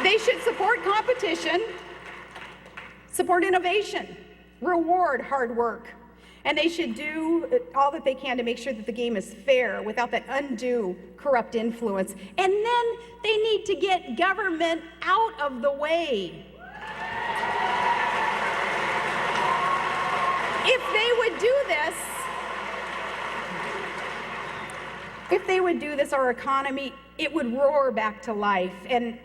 They should support competition, support innovation, reward hard work, and they should do all that they can to make sure that the game is fair without that undue corrupt influence. And then they need to get government out of the way. If they would do this, our economy, it would roar back to life. And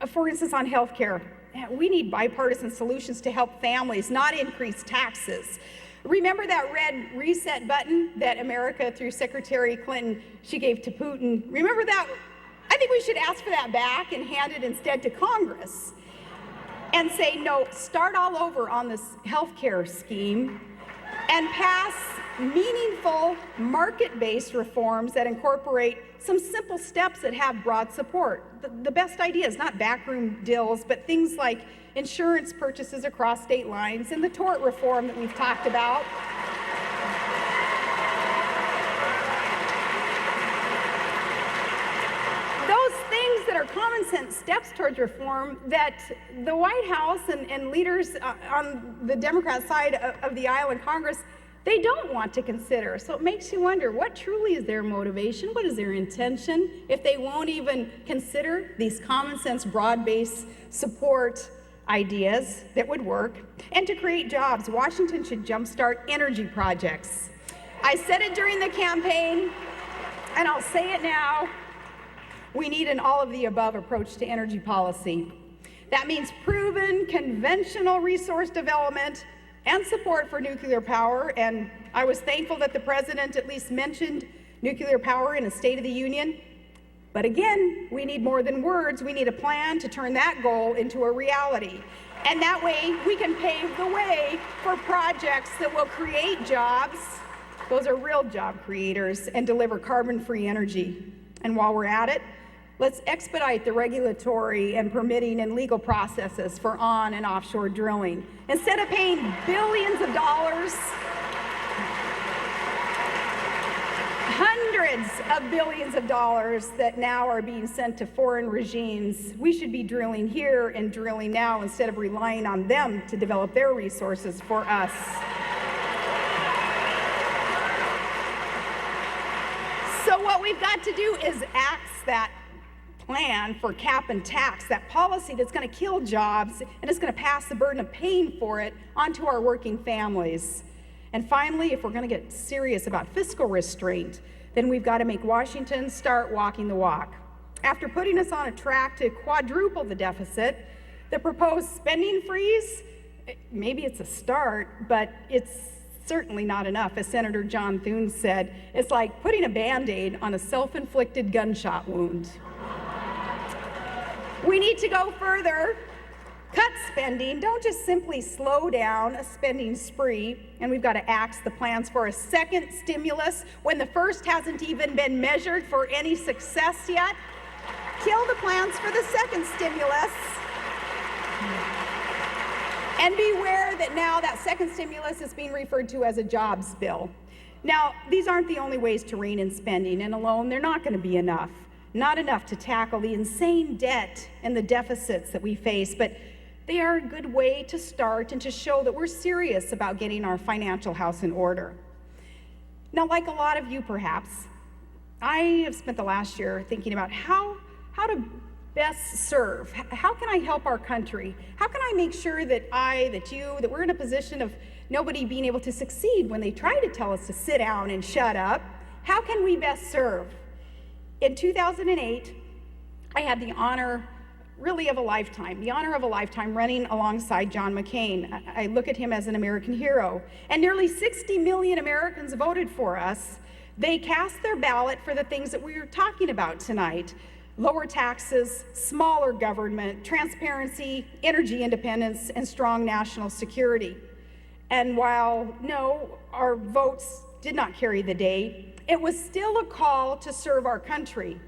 for instance, on healthcare, we need bipartisan solutions to help families, not increase taxes. Remember that red reset button that America, through Secretary Clinton, she gave to Putin? Remember that? I think we should ask for that back and hand it instead to Congress and say, no, start all over on this healthcare scheme and pass meaningful market-based reforms that incorporate some simple steps that have broad support. The best ideas, not backroom deals, but things like insurance purchases across state lines and the tort reform that we've talked about. Those things that are common sense steps towards reform that the White House and leaders on the Democrat side of the aisle in Congress, they don't want to consider. So it makes you wonder, what truly is their motivation? What is their intention if they won't even consider these common sense, broad-based support ideas that would work? And to create jobs, Washington should jumpstart energy projects. I said it during the campaign, and I'll say it now. We need an all-of-the-above approach to energy policy. That means proven, conventional resource development and support for nuclear power, and I was thankful that the president at least mentioned nuclear power in a State of the Union. But again, we need more than words. We need a plan to turn that goal into a reality. And that way, we can pave the way for projects that will create jobs. Those are real job creators, and deliver carbon-free energy. And while we're at it, let's expedite the regulatory and permitting and legal processes for on and offshore drilling. Instead of paying billions of dollars, hundreds of billions of dollars that now are being sent to foreign regimes, we should be drilling here and drilling now instead of relying on them to develop their resources for us. So what we've got to do is axe that plan for cap and tax, that policy that's going to kill jobs and is going to pass the burden of paying for it onto our working families. And finally, if we're going to get serious about fiscal restraint, then we've got to make Washington start walking the walk. After putting us on a track to quadruple the deficit, the proposed spending freeze, maybe it's a start, but it's certainly not enough. As Senator John Thune said, it's like putting a Band-Aid on a self-inflicted gunshot wound. We need to go further, cut spending, don't just simply slow down a spending spree, and we've got to axe the plans for a second stimulus when the first hasn't even been measured for any success yet. Kill the plans for the second stimulus. And beware that now that second stimulus is being referred to as a jobs bill. Now, these aren't the only ways to rein in spending, and alone they're not going to be enough. Not enough to tackle the insane debt and the deficits that we face, but they are a good way to start and to show that we're serious about getting our financial house in order. Now, like a lot of you perhaps, I have spent the last year thinking about how to best serve. How can I help our country? How can I make sure that that we're in a position of nobody being able to succeed when they try to tell us to sit down and shut up? How can we best serve? In 2008, I had the honor of a lifetime running alongside John McCain. I look at him as an American hero. And nearly 60 million Americans voted for us. They cast their ballot for the things that we were talking about tonight: lower taxes, smaller government, transparency, energy independence, and strong national security. And while, no, our votes did not carry the day, it was still a call to serve our country.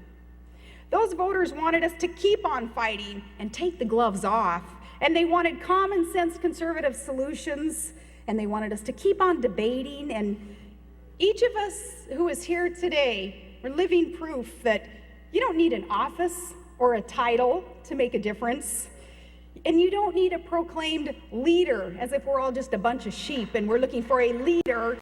Those voters wanted us to keep on fighting and take the gloves off, and they wanted common sense conservative solutions, and they wanted us to keep on debating. And each of us who is here today, we're living proof that you don't need an office or a title to make a difference. And you don't need a proclaimed leader, as if we're all just a bunch of sheep and we're looking for a leader.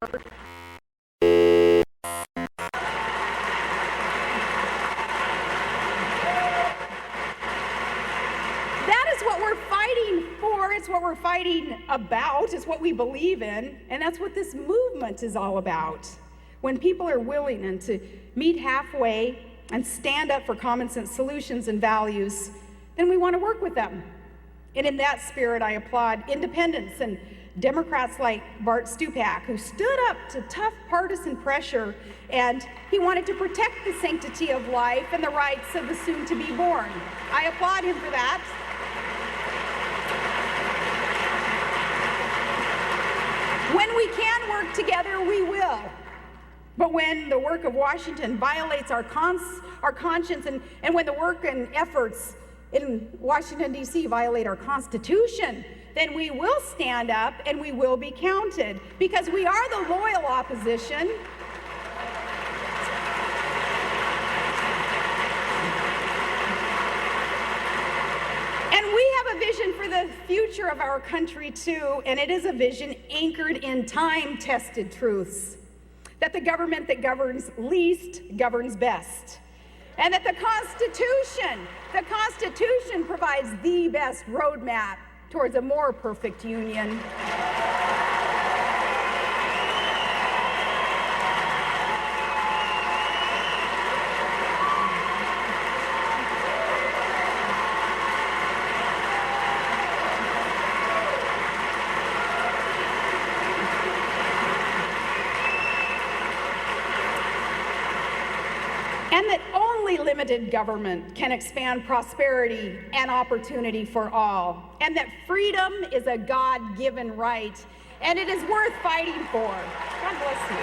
That is what we're fighting for. It's what we're fighting about. It's what we believe in. And that's what this movement is all about. When people are willing and to meet halfway and stand up for common sense solutions and values, then we want to work with them. And in that spirit, I applaud independents and Democrats like Bart Stupak, who stood up to tough partisan pressure, and he wanted to protect the sanctity of life and the rights of the soon-to-be born. I applaud him for that. When we can work together, we will. But when the work of Washington violates our conscience, and when the work and efforts in Washington, D.C. violate our Constitution, then we will stand up and we will be counted, because we are the loyal opposition. And we have a vision for the future of our country too, and it is a vision anchored in time-tested truths. That the government that governs least governs best. And that the Constitution provides the best roadmap towards a more perfect union. And that only limited government can expand prosperity and opportunity for all. And that freedom is a God-given right, and it is worth fighting for. God bless you.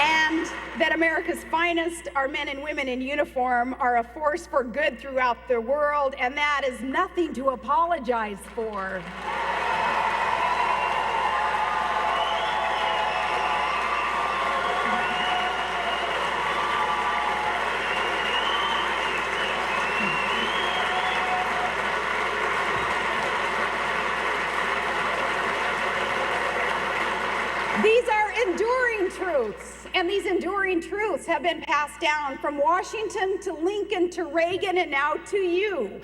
And that America's finest, our men and women in uniform, are a force for good throughout the world, and that is nothing to apologize for. These are enduring truths, and these enduring truths have been passed down from Washington to Lincoln to Reagan and now to you.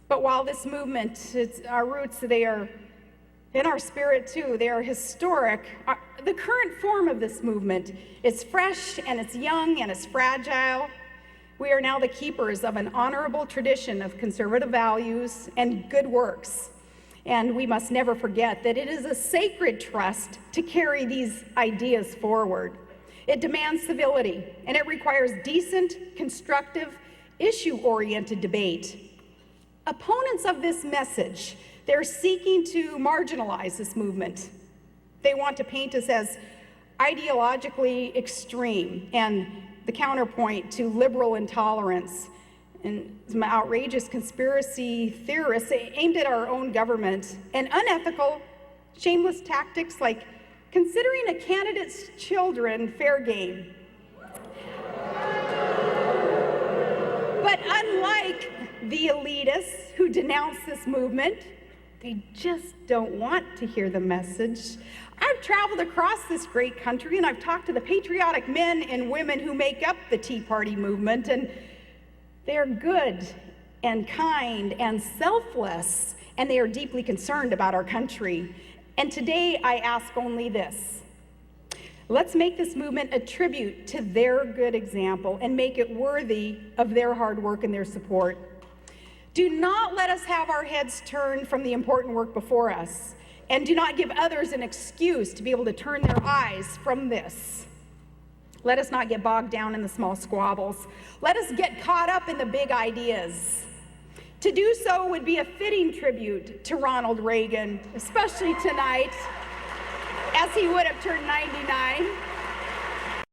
But while this movement, our roots, they are in our spirit too, they are historic. The current form of this movement is fresh and it's young and it's fragile. We are now the keepers of an honorable tradition of conservative values and good works. And we must never forget that it is a sacred trust to carry these ideas forward. It demands civility, and it requires decent, constructive, issue-oriented debate. Opponents of this message, they're seeking to marginalize this movement. They want to paint us as ideologically extreme and the counterpoint to liberal intolerance and some outrageous conspiracy theorists aimed at our own government, and unethical, shameless tactics like considering a candidate's children fair game. But unlike the elitists who denounce this movement, they just don't want to hear the message. I've traveled across this great country, and I've talked to the patriotic men and women who make up the Tea Party movement, and they are good and kind and selfless, and they are deeply concerned about our country. And today I ask only this: let's make this movement a tribute to their good example and make it worthy of their hard work and their support. Do not let us have our heads turned from the important work before us, and do not give others an excuse to be able to turn their eyes from this. Let us not get bogged down in the small squabbles. Let us get caught up in the big ideas. To do so would be a fitting tribute to Ronald Reagan, especially tonight, as he would have turned 99.